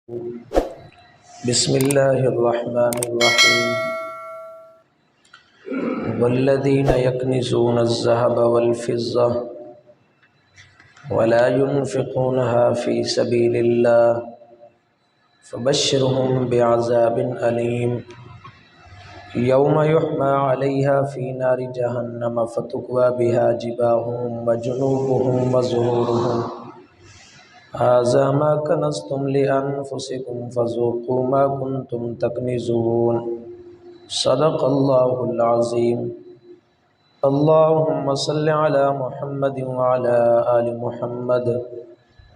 بسم اللہ الرحمن الرحیم والذین یکنزون الذهب والفضة ولا ينفقونها في سبيل الله فبشرهم بعذاب أليم يوم يحمى عليها في نار جهنم فتكوى بها جباههم وجنوبهم وظهورهم هذا ما كنزتم لأنفسكم فذوقوا ما كنتم تكنزون صدق الله العظيم اللهم صل على محمد وعلى آل محمد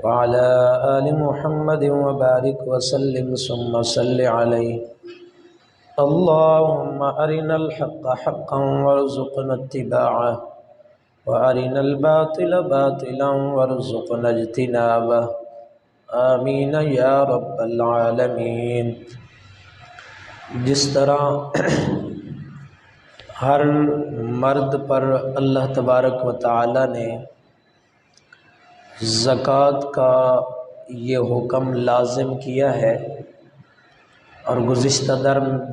وعلى آل محمد وبارك وسلم ثم صل عليه اللهم أرنا الحق حقا وارزقنا اتباعه وَأَرِنَا الْبَاطِلَ بَاطِلًا وَارْزُقْنَا اجْتِنَابَهُ آمین یا رب العالمین۔ جس طرح ہر مرد پر اللہ تبارک و تعالی نے زکوٰۃ کا یہ حکم لازم کیا ہے اور گزشتہ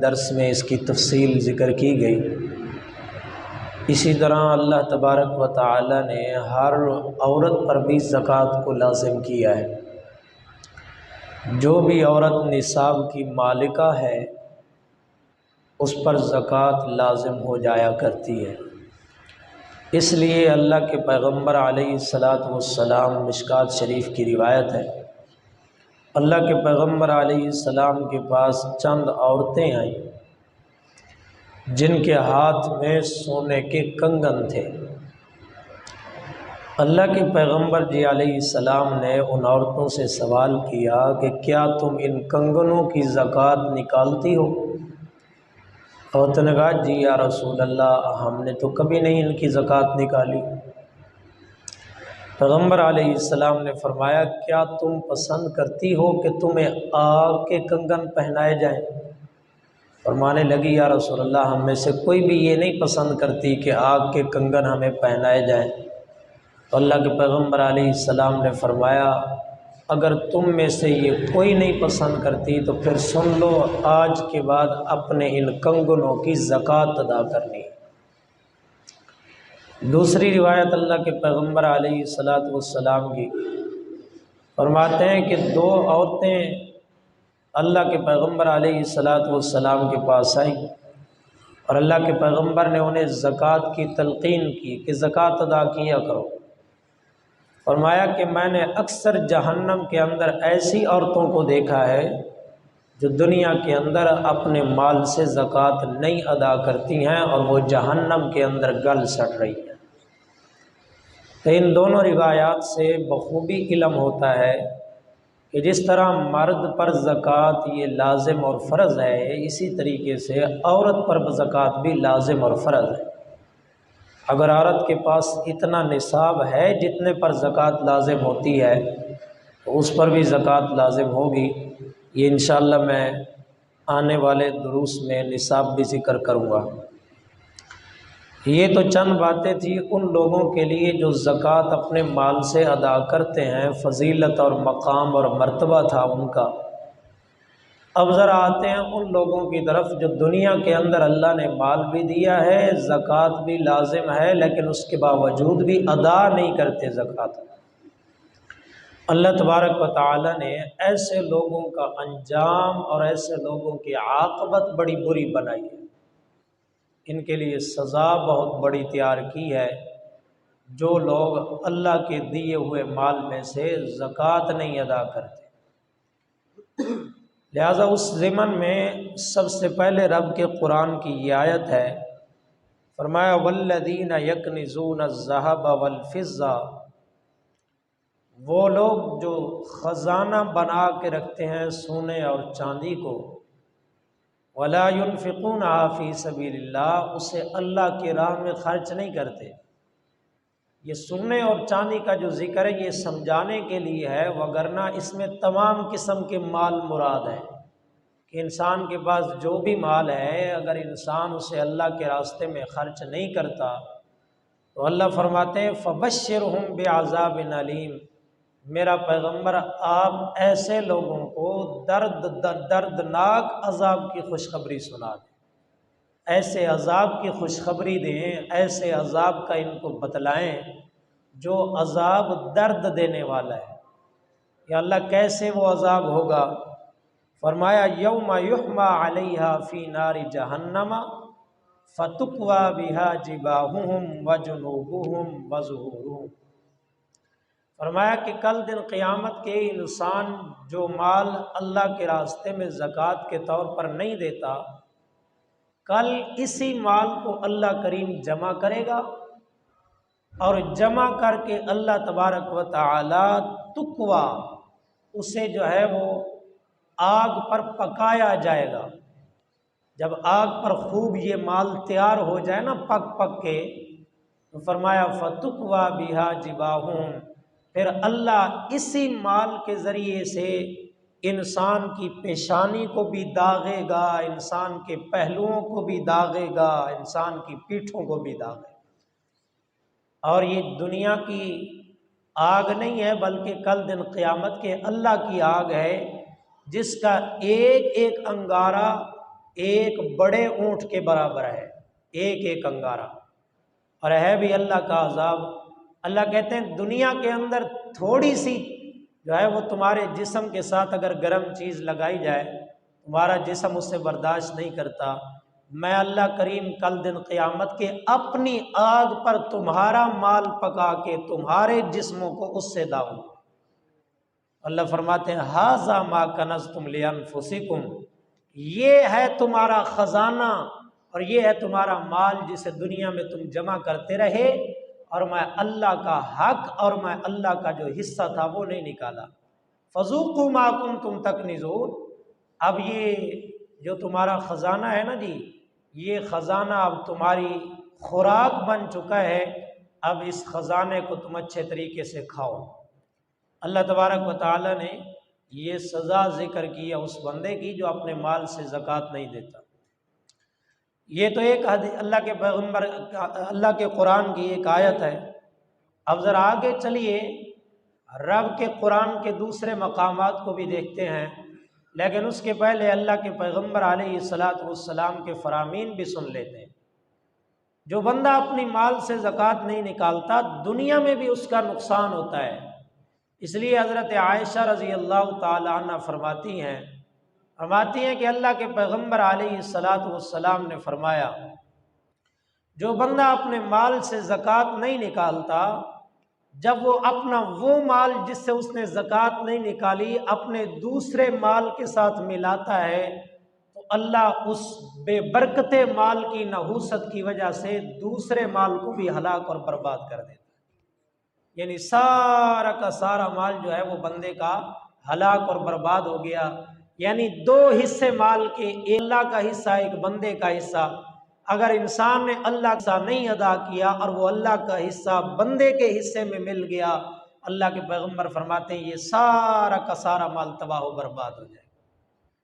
درس میں اس کی تفصیل ذکر کی گئی، اسی طرح اللہ تبارک و تعالی نے ہر عورت پر بھی زکوٰۃ کو لازم کیا ہے۔ جو بھی عورت نصاب کی مالکہ ہے اس پر زکوٰۃ لازم ہو جایا کرتی ہے۔ اس لیے اللہ کے پیغمبر علیہ السلام مشکوٰۃ شریف کی روایت ہے، اللہ کے پیغمبر علیہ السلام کے پاس چند عورتیں آئیں جن کے ہاتھ میں سونے کے کنگن تھے۔ اللہ کے پیغمبر علیہ السلام نے ان عورتوں سے سوال کیا کہ کیا تم ان کنگنوں کی زکوٰۃ نکالتی ہو؟ عورتوں نے کہا جی یا رسول اللہ، ہم نے تو کبھی نہیں ان کی زکوٰۃ نکالی۔ پیغمبر علیہ السلام نے فرمایا کیا تم پسند کرتی ہو کہ تمہیں آگ کے کنگن پہنائے جائیں؟ فرمانے لگی یا رسول اللہ، ہم میں سے کوئی بھی یہ نہیں پسند کرتی کہ آگ کے کنگن ہمیں پہنائے جائیں۔ تو اللہ کے پیغمبر علیہ السلام نے فرمایا اگر تم میں سے یہ کوئی نہیں پسند کرتی تو پھر سن لو، آج کے بعد اپنے ان کنگنوں کی زکوٰۃ ادا کرنی۔ دوسری روایت اللہ کے پیغمبر علیہ السلام کی فرماتے ہیں کہ دو عورتیں اللہ کے پیغمبر علیہ السلام کے پاس آئیں اور اللہ کے پیغمبر نے انہیں زکوٰۃ کی تلقین کی کہ زکوٰۃ ادا کیا کرو۔ فرمایا کہ میں نے اکثر جہنم کے اندر ایسی عورتوں کو دیکھا ہے جو دنیا کے اندر اپنے مال سے زکوٰۃ نہیں ادا کرتی ہیں اور وہ جہنم کے اندر گل سڑ رہی ہیں۔ تو ان دونوں روایات سے بخوبی علم ہوتا ہے کہ جس طرح مرد پر زکوٰۃ یہ لازم اور فرض ہے، اسی طریقے سے عورت پر زکوٰۃ بھی لازم اور فرض ہے۔ اگر عورت کے پاس اتنا نصاب ہے جتنے پر زکوٰۃ لازم ہوتی ہے تو اس پر بھی زکوٰۃ لازم ہوگی۔ یہ انشاءاللہ میں آنے والے دروس میں نصاب بھی ذکر کروں گا۔ یہ تو چند باتیں تھیں ان لوگوں کے لیے جو زکوٰۃ اپنے مال سے ادا کرتے ہیں، فضیلت اور مقام اور مرتبہ تھا ان کا۔ اب ذرا آتے ہیں ان لوگوں کی طرف جو دنیا کے اندر اللہ نے مال بھی دیا ہے، زکوٰۃ بھی لازم ہے، لیکن اس کے باوجود بھی ادا نہیں کرتے زکوٰۃ۔ اللہ تبارک و تعالی نے ایسے لوگوں کا انجام اور ایسے لوگوں کی عاقبت بڑی بری بنائی ہے، ان کے لیے سزا بہت بڑی تیار کی ہے جو لوگ اللہ کے دیے ہوئے مال میں سے زکوٰۃ نہیں ادا کرتے۔ لہذا اس ضمن میں سب سے پہلے رب کے قرآن کی یہ آیت ہے، فرمایا والذین یکنزون الذہب والفضہ، وہ لوگ جو خزانہ بنا کے رکھتے ہیں سونے اور چاندی کو، ولا ينفقونها فی سبیل اللہ، اسے اللہ کی راہ میں خرچ نہیں کرتے۔ یہ سونے اور چاندی کا جو ذکر ہے یہ سمجھانے کے لیے ہے، وگرنہ اس میں تمام قسم کے مال مراد ہے کہ انسان کے پاس جو بھی مال ہے اگر انسان اسے اللہ کے راستے میں خرچ نہیں کرتا تو اللہ فرماتے ہیں فبشرہم بعذاب علیم، میرا پیغمبر آپ ایسے لوگوں کو دردناک عذاب کی خوشخبری سنا دیں، ایسے عذاب کی خوشخبری دیں، ایسے عذاب کا ان کو بتلائیں جو عذاب درد دینے والا ہے۔ یا اللہ کیسے وہ عذاب ہوگا؟ فرمایا یوم یحمى علیہا فی نار جہنم فتکوی بہا جباہہم وجنوبہم وظہورہم۔ فرمایا کہ کل دن قیامت کے انسان جو مال اللہ کے راستے میں زکوٰۃ کے طور پر نہیں دیتا، کل اسی مال کو اللہ کریم جمع کرے گا اور جمع کر کے اللہ تبارک و تعالی تکوا اسے جو ہے وہ آگ پر پکایا جائے گا۔ جب آگ پر خوب یہ مال تیار ہو جائے نا پک پک کے، تو فرمایا فتکوا بہا جباہہم، پھر اللہ اسی مال کے ذریعے سے انسان کی پیشانی کو بھی داغے گا، انسان کے پہلوؤں کو بھی داغے گا، انسان کی پیٹھوں کو بھی داغے گا۔ اور یہ دنیا کی آگ نہیں ہے بلکہ کل دن قیامت کے اللہ کی آگ ہے، جس کا ایک ایک انگارہ ایک بڑے اونٹ کے برابر ہے، ایک ایک انگارہ، اور ہے بھی اللہ کا عذاب۔ اللہ کہتے ہیں دنیا کے اندر تھوڑی سی جو ہے وہ تمہارے جسم کے ساتھ اگر گرم چیز لگائی جائے، تمہارا جسم اس سے برداشت نہیں کرتا، میں اللہ کریم کل دن قیامت کے اپنی آگ پر تمہارا مال پکا کے تمہارے جسموں کو اس سے داغوں۔ اللہ فرماتے ہیں ھذا ما کنزتم لانفسکم، یہ ہے تمہارا خزانہ اور یہ ہے تمہارا مال جسے دنیا میں تم جمع کرتے رہے، اور میں اللہ کا حق اور میں اللہ کا جو حصہ تھا وہ نہیں نکالا۔ فذوقوا ما کنتم تکنزون، اب یہ جو تمہارا خزانہ ہے نا جی، یہ خزانہ اب تمہاری خوراک بن چکا ہے، اب اس خزانے کو تم اچھے طریقے سے کھاؤ۔ اللہ تبارک و تعالی نے یہ سزا ذکر کی ہے اس بندے کی جو اپنے مال سے زکوٰۃ نہیں دیتا۔ یہ تو ایک اللہ کے پیغمبر اللہ کے قرآن کی ایک آیت ہے۔ اب ذرا آگے چلیے، رب کے قرآن کے دوسرے مقامات کو بھی دیکھتے ہیں، لیکن اس کے پہلے اللہ کے پیغمبر علیہ السلام کے فرامین بھی سن لیتے ہیں۔ جو بندہ اپنی مال سے زکوٰۃ نہیں نکالتا، دنیا میں بھی اس کا نقصان ہوتا ہے۔ اس لیے حضرت عائشہ رضی اللہ تعالی عنہ فرماتی ہیں کہ اللہ کے پیغمبر علیہ السلام نے فرمایا جو بندہ اپنے مال سے زکوٰۃ نہیں نکالتا، جب وہ اپنا وہ مال جس سے اس نے زکوٰۃ نہیں نکالی اپنے دوسرے مال کے ساتھ ملاتا ہے، تو اللہ اس بے برکت مال کی نحوست کی وجہ سے دوسرے مال کو بھی ہلاک اور برباد کر دیتا ہے۔ یعنی سارا کا سارا مال جو ہے وہ بندے کا ہلاک اور برباد ہو گیا۔ یعنی دو حصے مال کے، ایک اللہ کا حصہ ایک بندے کا حصہ، اگر انسان نے اللہ کا حصہ نہیں ادا کیا اور وہ اللہ کا حصہ بندے کے حصے میں مل گیا، اللہ کے پیغمبر فرماتے ہیں یہ سارا کا سارا مال تباہ و برباد ہو جائے۔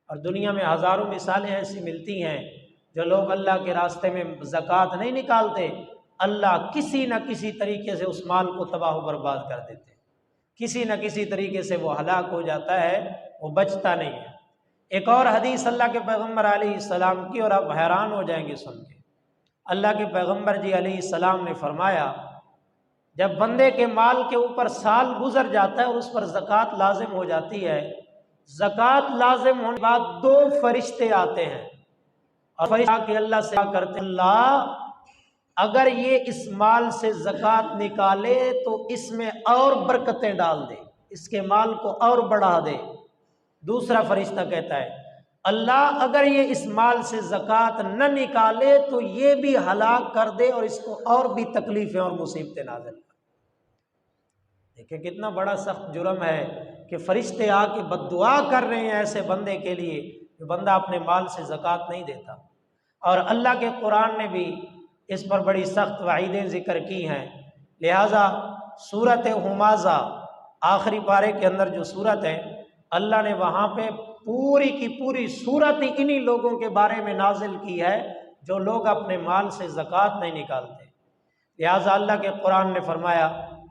اور دنیا میں ہزاروں مثالیں ایسی ملتی ہیں جو لوگ اللہ کے راستے میں زکوٰۃ نہیں نکالتے، اللہ کسی نہ کسی طریقے سے اس مال کو تباہ و برباد کر دیتے، کسی نہ کسی طریقے سے وہ ہلاک ہو جاتا ہے، وہ بچتا نہیں ہے۔ ایک اور حدیث اللہ کے پیغمبر علیہ السلام کی، اور آپ حیران ہو جائیں گے سن کے۔ اللہ کے پیغمبر جی علیہ السلام نے فرمایا جب بندے کے مال کے اوپر سال گزر جاتا ہے اور اس پر زکوٰۃ لازم ہو جاتی ہے، زکوٰۃ لازم ہونے کے بعد دو فرشتے آتے ہیں اور فرشتے کے اللہ سے کرتے ہیں اللہ اگر یہ اس مال سے زکوٰۃ نکالے تو اس میں اور برکتیں ڈال دے، اس کے مال کو اور بڑھا دے۔ دوسرا فرشتہ کہتا ہے اللہ اگر یہ اس مال سے زکوٰۃ نہ نکالے تو یہ بھی ہلاک کر دے اور اس کو اور بھی تکلیفیں اور مصیبتیں نازل کر۔ دیکھیں کتنا بڑا سخت جرم ہے کہ فرشتے آ کے بد دعا کر رہے ہیں ایسے بندے کے لیے جو بندہ اپنے مال سے زکوٰۃ نہیں دیتا۔ اور اللہ کے قرآن نے بھی اس پر بڑی سخت وعیدیں ذکر کی ہیں، لہٰذا سورۃ ہمازہ آخری پارے کے اندر جو سورت ہے، اللہ نے وہاں پہ پوری کی پوری سورت انہی لوگوں کے بارے میں نازل کی ہے جو لوگ اپنے مال سے زکوٰۃ نہیں نکالتے۔ لہٰذا اللہ کے قرآن نے فرمایا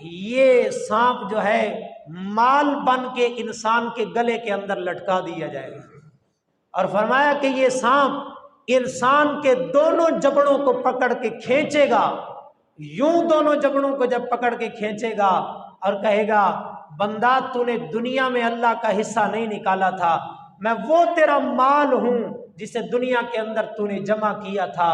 یہ سانپ جو ہے مال بن کے انسان کے گلے کے اندر لٹکا دیا جائے گا، اور فرمایا کہ یہ سانپ انسان کے دونوں جبڑوں کو پکڑ کے کھینچے گا، یوں دونوں جبڑوں کو جب پکڑ کے کھینچے گا اور کہے گا بندہ تو نے دنیا میں اللہ کا حصہ نہیں نکالا تھا، میں وہ تیرا مال ہوں جسے دنیا کے اندر تو نے جمع کیا تھا۔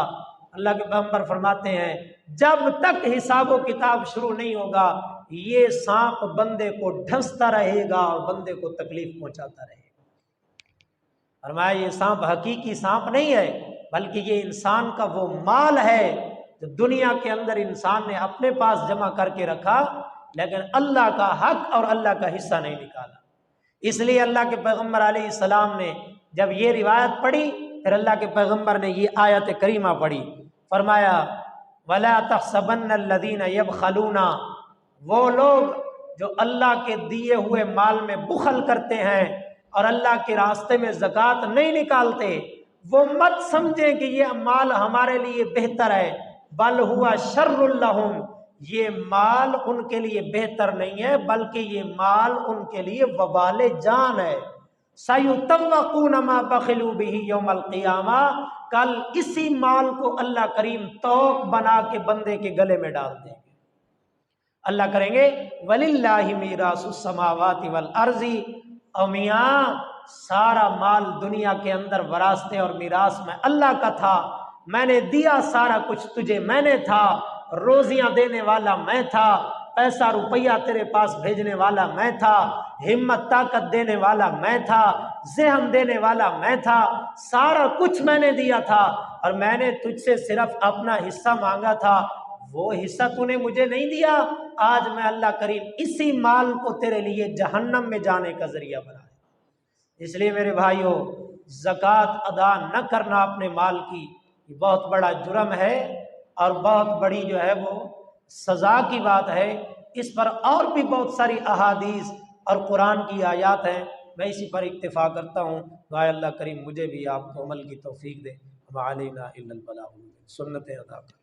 اللہ کے پیغمبر فرماتے ہیں جب تک حساب و کتاب شروع نہیں ہوگا یہ سانپ بندے کو ڈھنستا رہے گا اور بندے کو تکلیف پہنچاتا رہے گا۔ فرمایا یہ سانپ حقیقی سانپ نہیں ہے بلکہ یہ انسان کا وہ مال ہے جو دنیا کے اندر انسان نے اپنے پاس جمع کر کے رکھا لیکن اللہ کا حق اور اللہ کا حصہ نہیں نکالا۔ اس لیے اللہ کے پیغمبر علیہ السلام نے جب یہ روایت پڑھی پھر اللہ کے پیغمبر نے یہ آیت کریمہ پڑھی، فرمایا وَلَا تَحْسَبَنَّ الَّذِينَ يَبْخَلُونَ، وہ لوگ جو اللہ کے دیے ہوئے مال میں بخل کرتے ہیں اور اللہ کے راستے میں زکوٰۃ نہیں نکالتے، وہ مت سمجھیں کہ یہ مال ہمارے لیے بہتر ہے، بل ہوا شر لہم، یہ مال ان کے لیے بہتر نہیں ہے بلکہ یہ مال ان کے لیے وبال جان ہے۔ سَيُطَوَّقُونَ مَا بَخِلُوا بِهِ يَوْمَ الْقِيَامَةِ، کل اسی مال کو اللہ کریم توق بنا کے بندے کے گلے میں ڈال دیں گے۔ اللہ کریں گے وَلِلَّهِ مِيرَاثُ السَّمَاوَاتِ وَالْأَرْضِ، او میاں سارا مال دنیا کے اندر وراثت اور میراث میں اللہ کا تھا، میں نے دیا سارا کچھ تجھے، میں نے تھا روزیاں دینے والا میں تھا، پیسہ روپیہ تیرے پاس بھیجنے والا میں تھا، ہمت طاقت دینے والا میں تھا، ذہن دینے والا میں تھا، سارا کچھ میں نے دیا تھا اور میں نے تجھ سے صرف اپنا حصہ مانگا تھا، وہ حصہ تو نے مجھے نہیں دیا، آج میں اللہ کریم اسی مال کو تیرے لیے جہنم میں جانے کا ذریعہ بنا ہے۔ اس لیے میرے بھائیوں زکوٰۃ ادا نہ کرنا اپنے مال کی یہ بہت بڑا جرم ہے اور بہت بڑی جو ہے وہ سزا کی بات ہے۔ اس پر اور بھی بہت ساری احادیث اور قرآن کی آیات ہیں، میں اسی پر اکتفا کرتا ہوں۔ دعائے اللہ کریم مجھے بھی آپ کو عمل کی توفیق دے۔ وعلینا الا البلاغ، سنتیں ادا کر۔